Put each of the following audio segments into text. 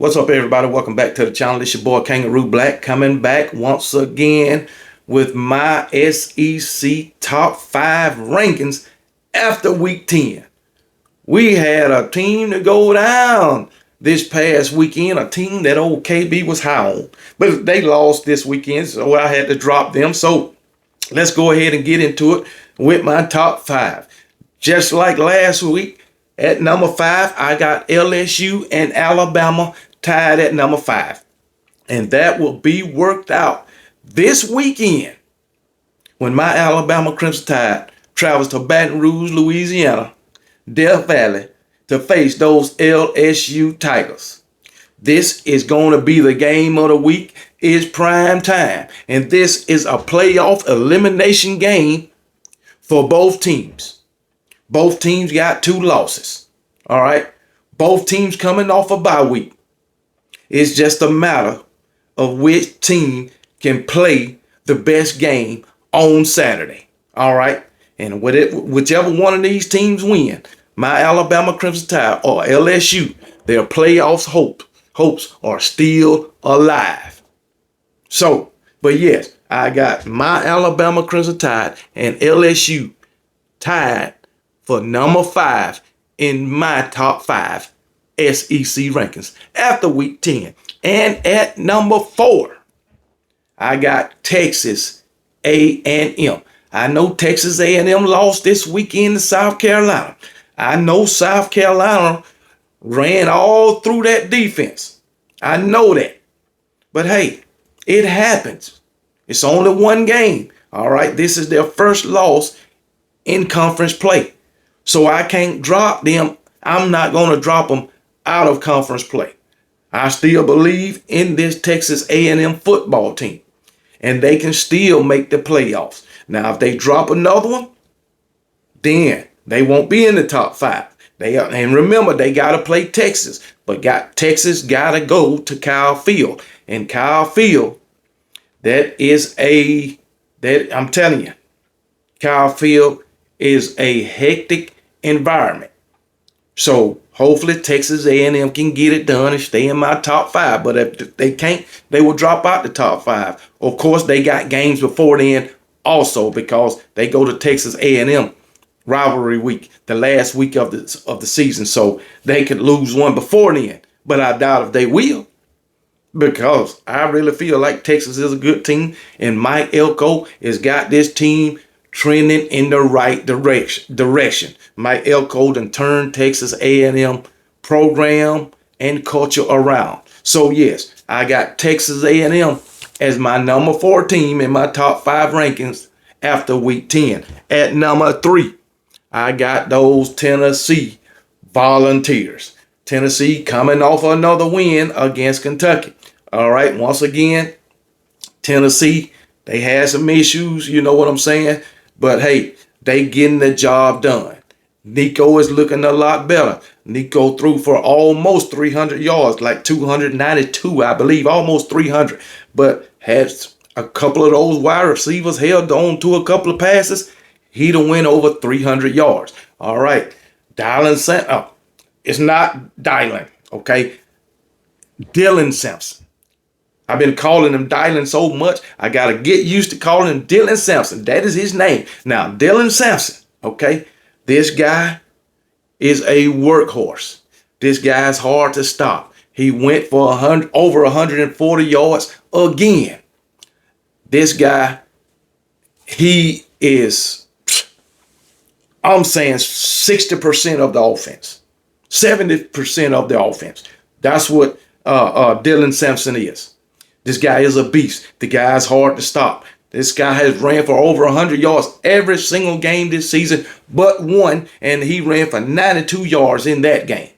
What's up, everybody? Welcome back to the channel. It's your boy Kangaroo Black coming back once again with my SEC top 5 rankings after week 10. We had a team to go down this past weekend, a team that old KB was high on, but they lost this weekend, so I had to drop them. So let's go ahead and get into it with my top 5. Just like last week, at number 5, I got LSU and Alabama tied at number 5. And that will be worked out this weekend when my Alabama Crimson Tide travels to Baton Rouge, Louisiana, Death Valley, to face those LSU Tigers. This is going to be the game of the week. It's prime time. And this is a playoff elimination game for both teams. Both teams got 2 losses. All right. Both teams coming off a bye week. It's just a matter of which team can play the best game on Saturday. All right. And whichever one of these teams win, my Alabama Crimson Tide or LSU, their playoffs hopes are still alive. So, but yes, I got my Alabama Crimson Tide and LSU tied for number 5 in my top 5 SEC rankings after week 10. And at number 4, I got Texas A&M. I know Texas A&M lost this weekend to South Carolina. I know South Carolina ran all through that defense. I know that. But hey, it happens. It's only one game. All right, this is their first loss in conference play. So I can't drop them. I'm not going to drop them out of conference play. I still believe in this Texas A&M football team, and they can still make the playoffs. Now, if they drop another one, then they won't be in the top 5. And remember, they got to play Texas, but Texas got to go to Kyle Field. And Kyle Field, I'm telling you, Kyle Field is a hectic environment. So hopefully Texas A&M can get it done and stay in my top 5. But if they can't, they will drop out the top 5. Of course, they got games before then also, because they go to Texas A&M rivalry week, the last week of the season. So they could lose one before then. But I doubt if they will, because I really feel like Texas is a good team, and Mike Elko has got this team trending in the right direction. Mike Elko done turned Texas A&M program and culture around. So yes, I got Texas A&M as my number 4 team in my top 5 rankings after week 10. At number 3, I got those Tennessee Volunteers. Tennessee coming off another win against Kentucky. All right, once again, Tennessee, they had some issues, you know what I'm saying? But hey, they getting the job done. Nico is looking a lot better. Nico threw for almost 300 yards, like 292, I believe, almost 300. But had a couple of those wide receivers held on to a couple of passes, he'd have went over 300 yards. All right, it's not Dylan, okay? Dylan Sampson. I've been calling him Dylan so much, I got to get used to calling him Dylan Sampson. That is his name. Now, Dylan Sampson, okay, this guy is a workhorse. This guy's hard to stop. He went for over 140 yards again. This guy, he is, I'm saying 60% of the offense, 70% of the offense. That's what Dylan Sampson is. This guy is a beast. The guy's hard to stop. This guy has ran for over 100 yards every single game this season but one, and he ran for 92 yards in that game.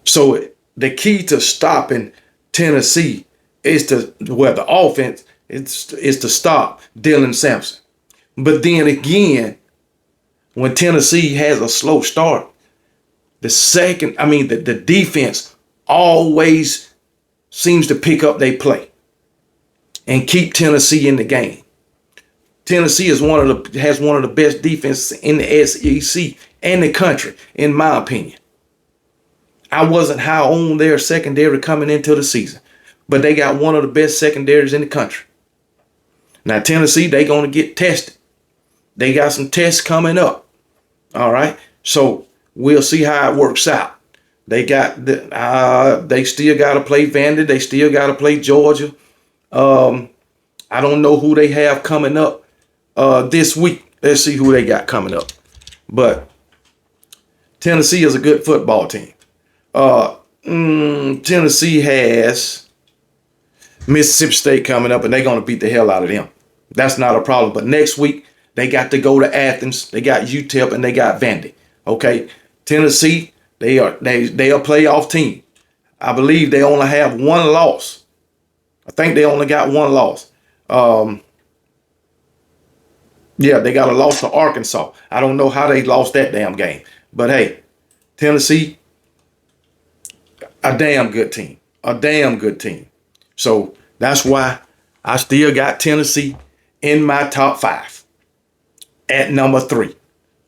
So the key to stopping Tennessee is the offense is to stop Dylan Sampson. But then again, when Tennessee has a slow start, the defense always seems to pick up their play and keep Tennessee in the game. Tennessee has one of the best defenses in the SEC and the country, in my opinion. I wasn't high on their secondary coming into the season, but they got one of the best secondaries in the country. Now, Tennessee, they going to get tested. They got some tests coming up. All right. So we'll see how it works out. They still got to play Vandy. They still got to play Georgia. I don't know who they have coming up this week. Let's see who they got coming up. But Tennessee is a good football team. Tennessee has Mississippi State coming up, and they're going to beat the hell out of them. That's not a problem. But next week, they got to go to Athens. They got UTEP, and they got Vandy. Okay, Tennessee, they are a playoff team. I believe they only have one loss. I think they only got one loss. Yeah, they got a loss to Arkansas. I don't know how they lost that damn game. But hey, Tennessee, a damn good team. A damn good team. So that's why I still got Tennessee in my top 5 at number 3.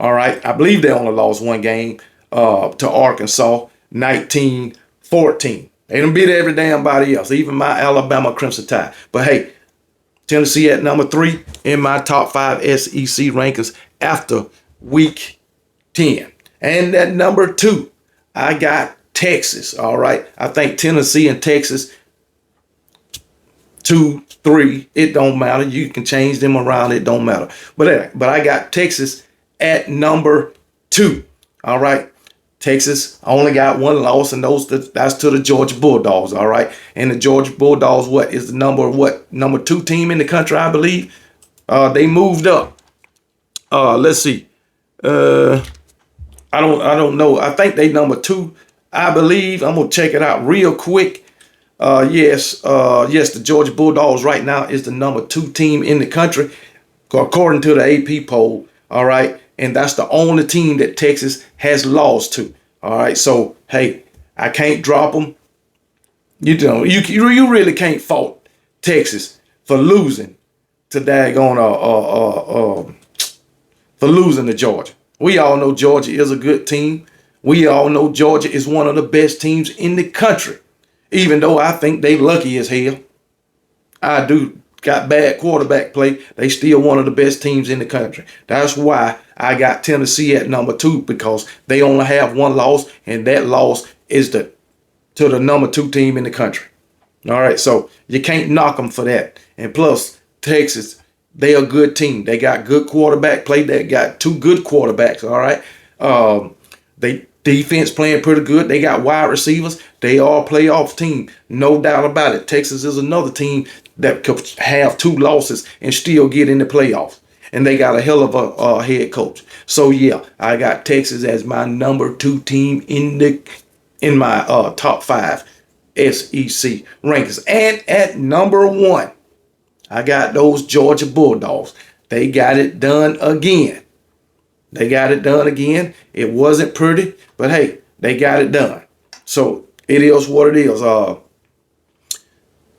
All right. I believe they only lost one game to Arkansas, 19-14. They done beat every damn body else, even my Alabama Crimson Tide. But hey, Tennessee at number 3 in my top 5 SEC rankings after week 10. And at number 2, I got Texas. All right. I think Tennessee and Texas, 2, 3, it don't matter. You can change them around. It don't matter. But I got Texas at number 2. All right. Texas only got one loss, and that's to the Georgia Bulldogs. All right. And the Georgia Bulldogs, is the number 2 team in the country, I believe. They moved up. Let's see. I don't know. I think they number 2. I believe. I'm gonna check it out real quick. Yes, the Georgia Bulldogs right now is the number 2 team in the country, according to the AP poll. All right. And that's the only team that Texas has lost to. All right. So, hey, I can't drop them. You really can't fault Texas for losing to for losing to Georgia. We all know Georgia is a good team. We all know Georgia is one of the best teams in the country, even though I think they lucky as hell. I do. Got bad quarterback play. They still one of the best teams in the country. That's why I got Tennessee at number 2, because they only have one loss, and that loss is to the number 2 team in the country. All right, so you can't knock them for that. And plus, Texas, they a good team. They got good quarterback play. They got 2 good quarterbacks. All right, they defense playing pretty good. They got wide receivers. They are a playoff team, no doubt about it. Texas is another team that could have 2 losses and still get in the playoffs. And they got a hell of a head coach. So yeah, I got Texas as my number 2 team in my top 5 SEC rankings. And at number 1, I got those Georgia Bulldogs. They got it done again. They got it done again. It wasn't pretty, but hey, they got it done. So it is what it is.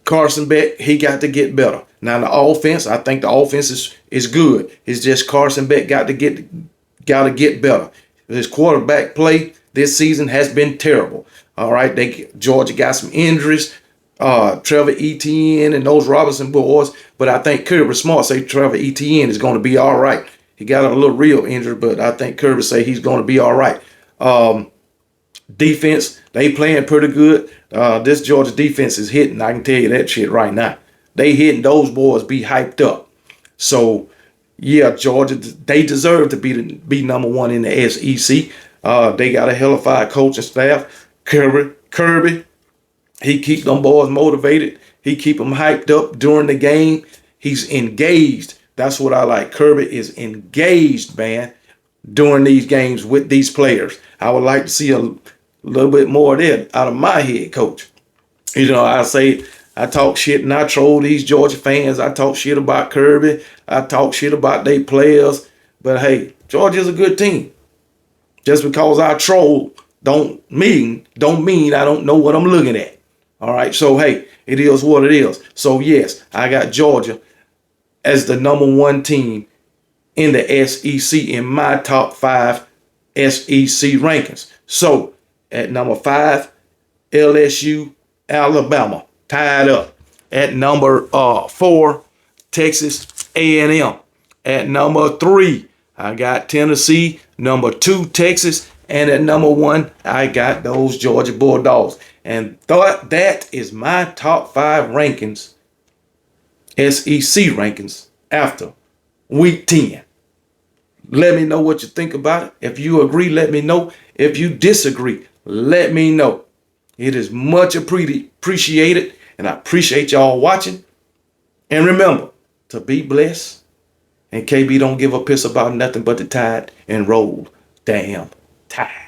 Carson Beck, he got to get better. Now the offense, I think the offense is good. It's just Carson Beck got to get better. His quarterback play this season has been terrible. All right, Georgia got some injuries. Trevor Etienne and those Robinson boys, but I think Kirby Smart say Trevor Etienne is going to be all right. He got a little real injury, but I think Kirby say he's going to be all right. Defense, they playing pretty good. This Georgia defense is hitting. I can tell you that shit right now. They hitting. Those boys be hyped up. So, yeah, Georgia, they deserve to be number 1 in the SEC. They got a hellified coaching staff. Kirby, he keep them boys motivated. He keep them hyped up during the game. He's engaged. That's what I like. Kirby is engaged, man, during these games with these players. I would like to see a little bit more of that out of my head coach. You know, I talk shit and I troll these Georgia fans. I talk shit about Kirby. I talk shit about their players. But hey, Georgia's a good team. Just because I troll don't mean I don't know what I'm looking at. All right. So hey, it is what it is. So yes, I got Georgia as the number 1 team in the SEC in my top 5 SEC rankings. So At number 5, LSU, Alabama, tied up. At number 4, Texas A&M. At number 3, I got Tennessee. Number 2, Texas. And at number 1, I got those Georgia Bulldogs. And that is my top 5 rankings, SEC rankings, after week 10. Let me know what you think about it. If you agree, let me know. If you disagree, let me know. It is much appreciated, and I appreciate y'all watching. And remember to be blessed. And KB don't give a piss about nothing but the Tide and Roll damn Tide.